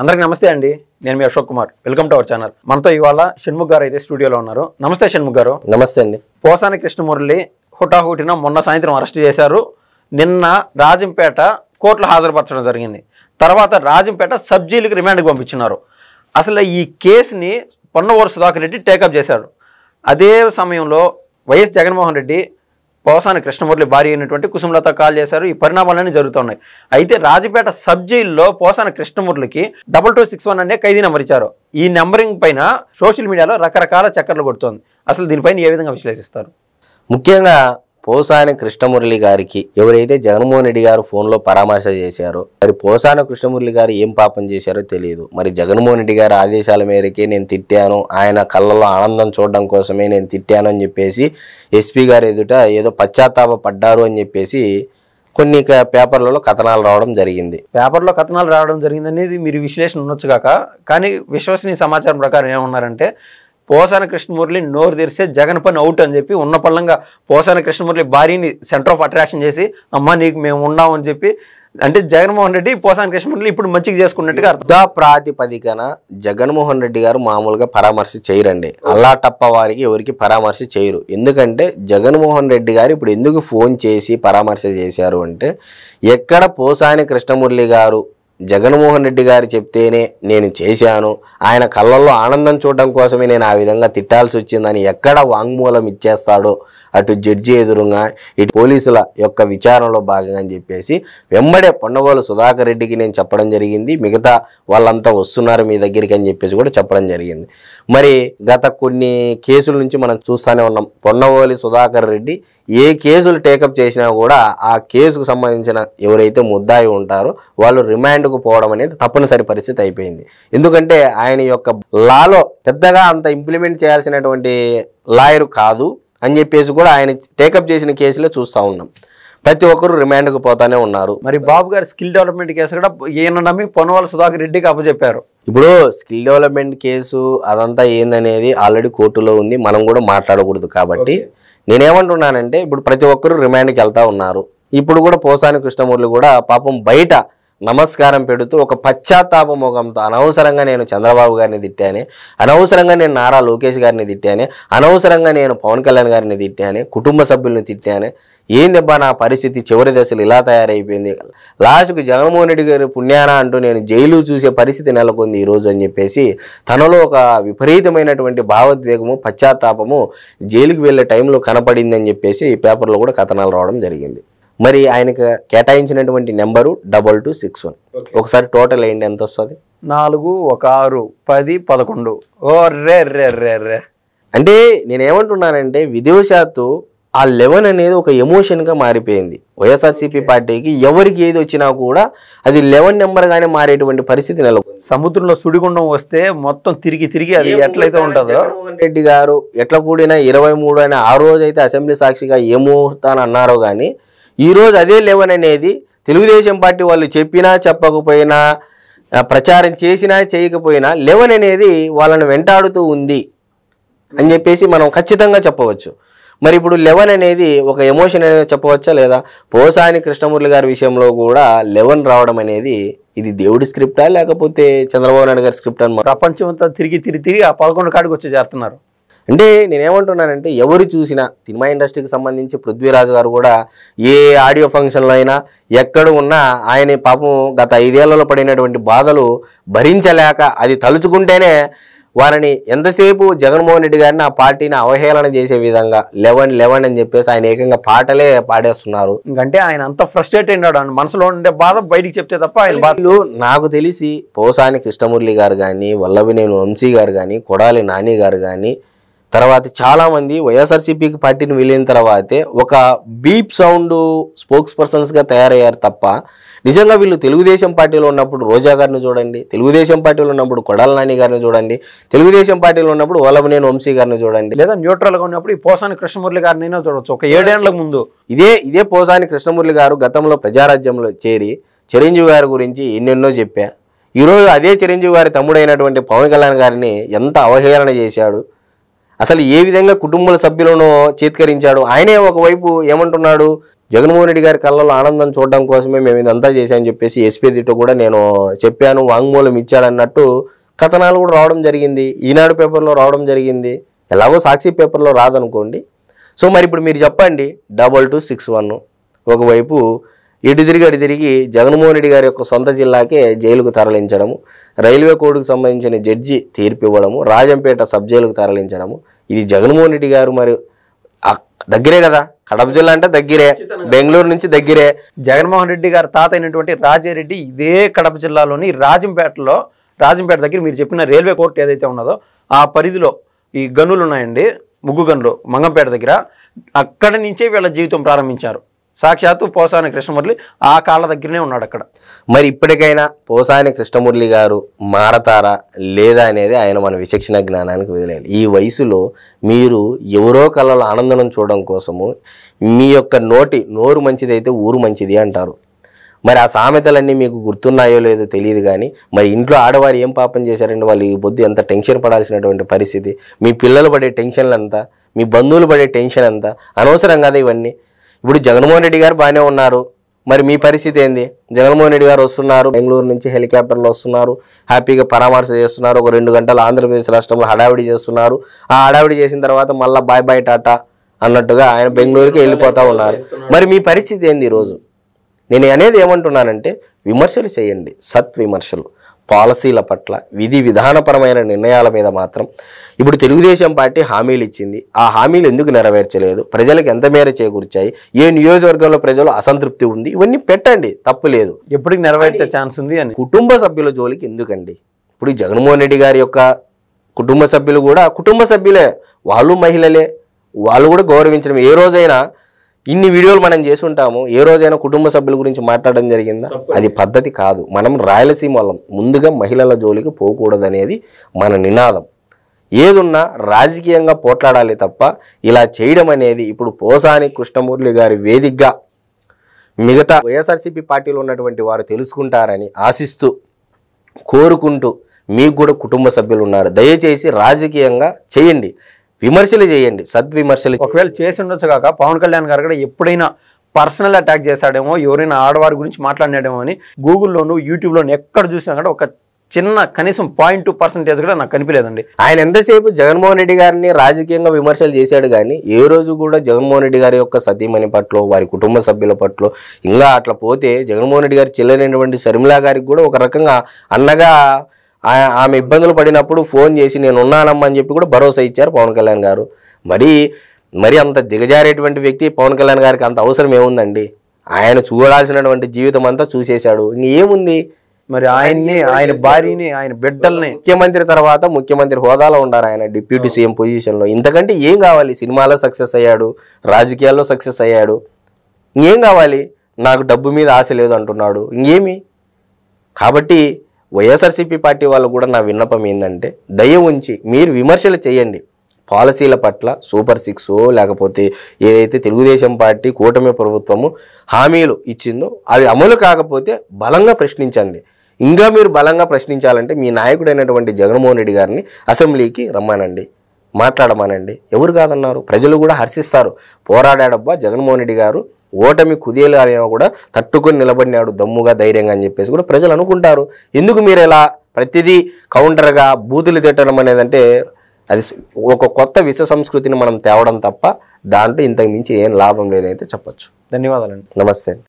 అందరికీ నమస్తే అండి. నేను మీ Ashok Kumar. Welcome to our channel. మనతో ఇవాళ షణ్ముఖ్ గారు అయితే స్టూడియోలో ఉన్నారు. నమస్తే షణ్ముఖ్ గారు. నమస్తే అండి. పోసాని కృష్ణమురళి హుటాహుటిన మొన్న సాయంత్రం అరెస్ట్ చేశారు. నిన్న రాజంపేట కోర్టులో హాజరుపరచడం జరిగింది. తర్వాత రాజంపేట సబ్ జైలుకి రిమాండ్కి పంపించినారు. అసలు ఈ కేసుని పొన్నవోలు సుధాకర్ రెడ్డి టేకప్ చేశారు. అదే సమయంలో వైఎస్ జగన్మోహన్ రెడ్డి పోసాని కృష్ణమురళి భార్య అయినటువంటి కుసుమలత కాల్ చేశారు. ఈ పరిణామాలన్నీ జరుగుతున్నాయి. అయితే రాజపేట సబ్ జైల్లో పోసాని కృష్ణమురళికి 2261 అనే ఖైదీ నెంబర్ ఇచ్చారు. ఈ నెంబరింగ్ పైన సోషల్ మీడియాలో రకరకాల చక్కర్లు కొడుతోంది. అసలు దీనిపైన ఏ విధంగా విశ్లేషిస్తారు? ముఖ్యంగా పోసాని కృష్ణమురళి గారికి ఎవరైతే జగన్మోహన్ రెడ్డి గారు ఫోన్లో పరామర్శ చేశారో, మరి పోసాని కృష్ణమురళి గారు ఏం పాపం చేశారో తెలియదు. మరి జగన్మోహన్ రెడ్డి గారి ఆదేశాల మేరకే నేను తిట్టాను, ఆయన కళ్ళల్లో ఆనందం చూడడం కోసమే నేను తిట్టాను అని చెప్పేసి ఎస్పీ గారు ఎదుట ఏదో పశ్చాత్తాప పడ్డారు అని చెప్పేసి కొన్ని పేపర్లలో కథనాలు రావడం జరిగింది. పేపర్లో కథనాలు రావడం జరిగిందనేది మీరు విశ్లేషణ ఉండొచ్చు కాక, కానీ విశ్వసనీయ సమాచారం ప్రకారం ఏమన్నారంటే పోసాని కృష్ణమురళి నోరు తెరిస్తే జగన్ పని అవుట్ అని చెప్పి ఉన్న పళ్ళంగా పోసాని కృష్ణమురళి భార్యని సెంటర్ ఆఫ్ అట్రాక్షన్ చేసి అమ్మ నీకు మేము ఉన్నామని చెప్పి, అంటే జగన్మోహన్ రెడ్డి పోసాని కృష్ణమురళి ఇప్పుడు మంచిగా చేసుకున్నట్టుగా యుద్ధ ప్రాతిపదికన జగన్మోహన్ రెడ్డి గారు మామూలుగా పరామర్శ చేయరండి. అల్లాటప్ప వారికి ఎవరికి పరామర్శ చేయరు. ఎందుకంటే జగన్మోహన్ రెడ్డి గారు ఇప్పుడు ఎందుకు ఫోన్ చేసి పరామర్శ చేశారు అంటే, ఎక్కడ పోసాని కృష్ణమురళి గారు జగన్మోహన్ రెడ్డి గారు చెప్తేనే నేను చేశాను, ఆయన కళ్ళల్లో ఆనందం చూడడం కోసమే నేను ఆ విధంగా తిట్టాల్సి వచ్చిందని ఎక్కడ వాంగ్మూలం ఇచ్చేస్తాడో అటు జడ్జి ఎదురుగా ఇటు పోలీసుల యొక్క విచారణలో భాగంగా అని చెప్పేసి వెంబడే పొన్నవోలు సుధాకర్ రెడ్డికి నేను చెప్పడం జరిగింది. మిగతా వాళ్ళంతా వస్తున్నారు మీ దగ్గరికి అని చెప్పేసి కూడా చెప్పడం జరిగింది. మరి గత కొన్ని కేసుల నుంచి మనం చూస్తూనే ఉన్నాం. పొన్నవోలు సుధాకర్ రెడ్డి ఏ కేసులు టేకప్ చేసినా కూడా ఆ కేసుకు సంబంధించిన ఎవరైతే ముద్దాయి ఉంటారో వాళ్ళు రిమాండ్కు పోవడం అనేది తప్పనిసరి పరిస్థితి అయిపోయింది. ఎందుకంటే ఆయన యొక్క లాలో పెద్దగా అంత ఇంప్లిమెంట్ చేయాల్సినటువంటి లాయర్ కాదు అని చెప్పేసి కూడా ఆయన టేకప్ చేసిన కేసులో చూస్తూ ఉన్నాం. ప్రతి ఒక్కరు రిమాండ్కు పోతానే ఉన్నారు. మరి బాబు గారి స్కిల్ డెవలప్మెంట్ కేసు కూడా ఈయన నమ్మి పొన్నవోలు సుధాకర్ రెడ్డికి అప్పచెప్పారు. ఇప్పుడు స్కిల్ డెవలప్మెంట్ కేసు అదంతా ఏందనేది ఆల్రెడీ కోర్టులో ఉంది, మనం కూడా మాట్లాడకూడదు. కాబట్టి నేనేమంటున్నానంటే ఇప్పుడు ప్రతి ఒక్కరు రిమాండ్కి వెళ్తా ఉన్నారు. ఇప్పుడు కూడా పోసాని కృష్ణమురళి కూడా పాపం బయట నమస్కారం పెడుతూ ఒక పశ్చాత్తాప ముఖంతో అనవసరంగా నేను చంద్రబాబు గారిని తిట్టానే, అనవసరంగా నేను నారా లోకేష్ గారిని తిట్టానే, అనవసరంగా నేను పవన్ కళ్యాణ్ గారిని తిట్టానే, కుటుంబ సభ్యులను తిట్టానే, ఏందబ్బా నా పరిస్థితి చివరి దశలు ఇలా తయారైపోయింది, లాస్ట్కు జగన్మోహన్ రెడ్డి గారి పుణ్యానా అంటూ నేను జైలు చూసే పరిస్థితి నెలకొంది ఈరోజు అని చెప్పేసి తనలో ఒక విపరీతమైనటువంటి భావోద్వేగము పశ్చాత్తాపము జైలుకి వెళ్ళే టైంలో కనపడింది అని చెప్పేసి ఈ పేపర్లో కూడా కథనాలు రావడం జరిగింది. మరి ఆయనకు కేటాయించినటువంటి నెంబరు 2261. ఒకసారి టోటల్ అయింది ఎంత వస్తుంది? 4 1 6 10 11. ఓ రే రే రే రే. అంటే నేనేమంటున్నానంటే విధివశాత్తు ఆ 11 అనేది ఒక ఎమోషన్గా మారిపోయింది. వైఎస్ఆర్సీపీ పార్టీకి ఎవరికి ఏది వచ్చినా కూడా అది 11 నెంబర్గానే మారేటువంటి పరిస్థితి నెలకొంది. సముద్రంలో సుడిగుండం వస్తే మొత్తం తిరిగి తిరిగి అది ఎట్లయితే ఉంటుందో, జగన్మోహన్ రెడ్డి గారు ఎట్లా కూడినా 23 అయినా ఆ రోజు అయితే అసెంబ్లీ సాక్షిగా ఏ ముహూర్తాన్ని అన్నారో కానీ ఈరోజు అదే 11 అనేది తెలుగుదేశం పార్టీ వాళ్ళు చెప్పినా చెప్పకపోయినా ప్రచారం చేసినా చేయకపోయినా 11 అనేది వాళ్ళని వెంటాడుతూ ఉంది అని చెప్పేసి మనం ఖచ్చితంగా చెప్పవచ్చు. మరి ఇప్పుడు 11 అనేది ఒక ఎమోషన్ అనేది చెప్పవచ్చా లేదా? పోసాని కృష్ణమురళి గారి విషయంలో కూడా 11 రావడం అనేది ఇది దేవుడి స్క్రిప్టా లేకపోతే చంద్రబాబు నాయుడు గారి స్క్రిప్ట్ అని ప్రపంచం అంతా తిరిగి తిరిగి తిరిగి ఆ 11 కాడికి వచ్చి చేరుతున్నారు. అంటే నేనేమంటున్నానంటే ఎవరు చూసినా సినిమా ఇండస్ట్రీకి సంబంధించి పృథ్వీరాజ్ గారు కూడా ఏ ఆడియో ఫంక్షన్లో అయినా ఎక్కడ ఉన్నా ఆయన పాపం గత 5 ఏళ్లలో పడినటువంటి బాధలు భరించలేక అది తలుచుకుంటేనే వారిని ఎంతసేపు జగన్మోహన్ రెడ్డి గారిని ఆ పార్టీని అవహేళన చేసే విధంగా 11 అని చెప్పేసి ఆయన ఏకంగా పాటలే పాడేస్తున్నారు. ఇంకంటే ఆయన అంత ఫ్రస్ట్రేట్ అయినాడు, మనసులో ఉండే బాధ బయటికి చెప్తే తప్ప ఆయన బాధలు. నాకు తెలిసి పోసాని కృష్ణమురళి గారు కానీ, వల్లభనేని వంశీ గారు కానీ, కొడాలి నాని గారు కానీ, తర్వాత చాలామంది వైఎస్ఆర్సీపీకి పార్టీని వెళ్ళిన తర్వాతే ఒక బీప్ సౌండ్ స్పోక్స్ పర్సన్స్గా తయారయ్యారు తప్ప నిజంగా వీళ్ళు తెలుగుదేశం పార్టీలో ఉన్నప్పుడు రోజా గారిని చూడండి, తెలుగుదేశం పార్టీలో ఉన్నప్పుడు కొడాలి నాని గారిని చూడండి, తెలుగుదేశం పార్టీలో ఉన్నప్పుడు వల్లభనేని వంశీ గారిని చూడండి, లేదా న్యూట్రల్గా ఉన్నప్పుడు ఈ పోసాని కృష్ణమురళి గారినైనా చూడవచ్చు. ఒక 7 ఏళ్ల ముందు ఇదే పోసాని కృష్ణమురళి గారు గతంలో ప్రజారాజ్యంలో చేరి చిరంజీవి గారి గురించి ఎన్నెన్నో చెప్పా. ఈరోజు అదే చిరంజీవి గారి తమ్ముడైనటువంటి పవన్ కళ్యాణ్ గారిని ఎంత అవహేళన చేశాడు. అసలు ఏ విధంగా కుటుంబ సభ్యులను చేత్కరించాడు. ఆయనే ఒకవైపు ఏమంటున్నాడు, జగన్మోహన్ రెడ్డి గారి కళ్ళలో ఆనందం చూడడం కోసమే మేము ఇదంతా చేశామని చెప్పేసి ఎస్పీ దిట్టు కూడా నేను చెప్పాను, వాంగ్మూలం ఇచ్చాడన్నట్టు కథనాలు కూడా రావడం జరిగింది. ఈనాడు పేపర్లో రావడం జరిగింది. ఎలాగో సాక్షి పేపర్లో రాదనుకోండి. సో మరి ఇప్పుడు మీరు చెప్పండి, 2261 ఒకవైపు ఇటు తిరిగి జగన్మోహన్ రెడ్డి గారి యొక్క సొంత జిల్లాకే జైలుకు తరలించడము, రైల్వే కోడ్కు సంబంధించిన జడ్జి తీర్పు ఇవ్వడము, రాజంపేట సబ్ జైలుకు తరలించడము. ఇది జగన్మోహన్ రెడ్డి గారు మరి దగ్గరే కదా, కడప జిల్లా అంటే దగ్గరే, బెంగళూరు నుంచి దగ్గరే. జగన్మోహన్ రెడ్డి గారి తాత అయినటువంటి రాజారెడ్డి ఇదే కడప జిల్లాలోని రాజంపేట దగ్గర మీరు చెప్పిన రైల్వే కోర్టు ఏదైతే ఉన్నదో ఆ పరిధిలో ఈ గనులు ఉన్నాయండి, ముగ్గు గనులు మంగంపేట దగ్గర, అక్కడి నుంచే వీళ్ళ జీవితం ప్రారంభించారు. సాక్షాత్తు పోసాని కృష్ణమురళి ఆ కాళ్ళ దగ్గరనే ఉన్నాడు అక్కడ. మరి ఇప్పటికైనా పోసాని కృష్ణమురళి గారు మారతారా లేదా అనేది ఆయన మన విచక్షణ జ్ఞానానికి వదిలేయాలి. ఈ వయసులో మీరు ఎవరో కళ్ళలో ఆనందం చూడడం కోసము మీ యొక్క నోరు మంచిదైతే ఊరు మంచిది అంటారు. మరి ఆ సామెతలన్నీ మీకు గుర్తున్నాయో లేదో తెలియదు కానీ మరి ఇంట్లో ఆడవారు ఏం పాపం చేశారంటే వాళ్ళు ఈ పొద్దు ఎంత టెన్షన్ పడాల్సినటువంటి పరిస్థితి, మీ పిల్లలు పడే టెన్షన్లు అంతా, మీ బంధువులు పడే టెన్షన్ అంతా అనవసరం కదా ఇవన్నీ. ఇప్పుడు జగన్మోహన్ రెడ్డి గారు బాగానే ఉన్నారు, మరి మీ పరిస్థితి ఏంది? జగన్మోహన్ రెడ్డి గారు వస్తున్నారు, బెంగళూరు నుంచి హెలికాప్టర్లో వస్తున్నారు, హ్యాపీగా పరామర్శ చేస్తున్నారు, ఒక 2 గంటలు ఆంధ్రప్రదేశ్ రాష్ట్రంలో హడావిడి చేస్తున్నారు. ఆ హడావిడి చేసిన తర్వాత మళ్ళీ బాయ్ టాటా అన్నట్టుగా ఆయన బెంగళూరుకి వెళ్ళిపోతూ ఉన్నారు. మరి మీ పరిస్థితి ఏంది ఈరోజు? నేను అనేది ఏమంటున్నానంటే విమర్శలు చేయండి, సత్విమర్శలు, పాలసీల పట్ల, విధి విధానపరమైన నిర్ణయాల మీద మాత్రం. ఇప్పుడు తెలుగుదేశం పార్టీ హామీలు ఇచ్చింది, ఆ హామీలు ఎందుకు నెరవేర్చలేదు, ప్రజలకు ఎంత మేర చేకూర్చాయి, ఏ నియోజకవర్గంలో ప్రజలు అసంతృప్తి ఉంది, ఇవన్నీ పెట్టండి, తప్పు లేదు. ఎప్పటికి నెరవేర్చే ఛాన్స్ ఉంది అని. కుటుంబ సభ్యుల జోలికి ఎందుకండి? ఇప్పుడు జగన్మోహన్ రెడ్డి గారి యొక్క కుటుంబ సభ్యులు కూడా కుటుంబ సభ్యులే, వాళ్ళు మహిళలే, వాళ్ళు కూడా గౌరవించడం. ఏ రోజైనా ఇన్ని వీడియోలు మనం చేసి ఉంటాము, ఏ రోజైనా కుటుంబ సభ్యుల గురించి మాట్లాడడం జరిగిందా? అది పద్ధతి కాదు. మనం రాయలసీమ వాళ్ళం, ముందుగా మహిళల జోలికి పోకూడదు అనేది మన నినాదం. ఏదున్నా రాజకీయంగా పోట్లాడాలి తప్ప ఇలా చేయడం అనేది ఇప్పుడు పోసాని కృష్ణమురళి గారి వేదికగా మిగతా వైఎస్ఆర్సీపీ పార్టీలో ఉన్నటువంటి వారు తెలుసుకుంటారని ఆశిస్తూ, కోరుకుంటూ, మీకు కూడా కుటుంబ సభ్యులు ఉన్నారు, దయచేసి రాజకీయంగా చేయండి, విమర్శలు చేయండి, సద్విమర్శలు. ఒకవేళ చేసి ఉండొచ్చు కాక పవన్ కళ్యాణ్ గారు కూడా ఎప్పుడైనా పర్సనల్ అటాక్ చేశాడేమో, ఎవరైనా ఆడవారి గురించి మాట్లాడాడేమో అని గూగుల్లోను యూట్యూబ్లోను ఎక్కడ చూసినా కూడా ఒక చిన్న కనీసం 0.2% కూడా నాకు కనిపించలేదండి. ఆయన ఎంతసేపు జగన్మోహన్ రెడ్డి గారిని రాజకీయంగా విమర్శలు చేశాడు కానీ ఏ రోజు కూడా జగన్మోహన్ రెడ్డి గారి యొక్క సతీమణి పట్ల, వారి కుటుంబ సభ్యుల పట్ల, ఇంకా అట్లా పోతే జగన్మోహన్ రెడ్డి గారి చెల్లెనైనటువంటి షర్మిలా గారికి కూడా ఒక రకంగా అన్నగా ఆమె ఇబ్బందులు పడినప్పుడు ఫోన్ చేసి నేను ఉన్నానమ్మా అని చెప్పి కూడా భరోసా ఇచ్చారు పవన్ కళ్యాణ్ గారు. మరి అంత దిగజారేటువంటి వ్యక్తి పవన్ కళ్యాణ్ గారికి అంత అవసరం ఏముందండి? ఆయన చూడాల్సినటువంటి జీవితం అంతా చూసేశాడు, ఇంకేముంది? మరి ఆయన్ని, ఆయన భార్యని, ఆయన బిడ్డల్ని, ముఖ్యమంత్రి తర్వాత ముఖ్యమంత్రి హోదాలో ఉండారు ఆయన, డిప్యూటీ సీఎం పొజిషన్లో. ఇంతకంటే ఏం కావాలి? సినిమాలో సక్సెస్ అయ్యాడు, రాజకీయాల్లో సక్సెస్ అయ్యాడు, ఇంకేం కావాలి? నాకు డబ్బు మీద ఆశ లేదు అంటున్నాడు, ఇంకేమి? కాబట్టి వైఎస్ఆర్సీపీ పార్టీ వాళ్ళు కూడా నా విన్నపం ఏంటంటే దయ ఉంచి మీరు విమర్శలు చేయండి, పాలసీల పట్ల, సూపర్ 6 లేకపోతే ఏదైతే తెలుగుదేశం పార్టీ కూటమి ప్రభుత్వము హామీలు ఇచ్చిందో అవి అమలు కాకపోతే బలంగా ప్రశ్నించండి. ఇంకా మీరు బలంగా ప్రశ్నించాలంటే మీ నాయకుడైనటువంటి జగన్మోహన్ రెడ్డి గారిని అసెంబ్లీకి రమ్మనండి, మాట్లాడమనండి. ఎవరు కాదన్నారు? ప్రజలు కూడా హర్షిస్తారు. పోరాడాడబ్బా జగన్మోహన్ రెడ్డి గారు, ఓటమి కుదేలు అయినా కూడా తట్టుకొని నిలబడినాడు దమ్ముగా, ధైర్యంగా అని చెప్పేసి కూడా ప్రజలు అనుకుంటారు. ఎందుకు మీరు ఇలా ప్రతిదీ కౌంటర్గా బూతులు తిట్టడం అనేది అంటే అది ఒక కొత్త విశ్వ సంస్కృతిని మనం తేవడం తప్ప దాంట్లో ఇంతకు మించి ఏం లాభం లేదైతే చెప్పచ్చు. ధన్యవాదాలండి. నమస్తే.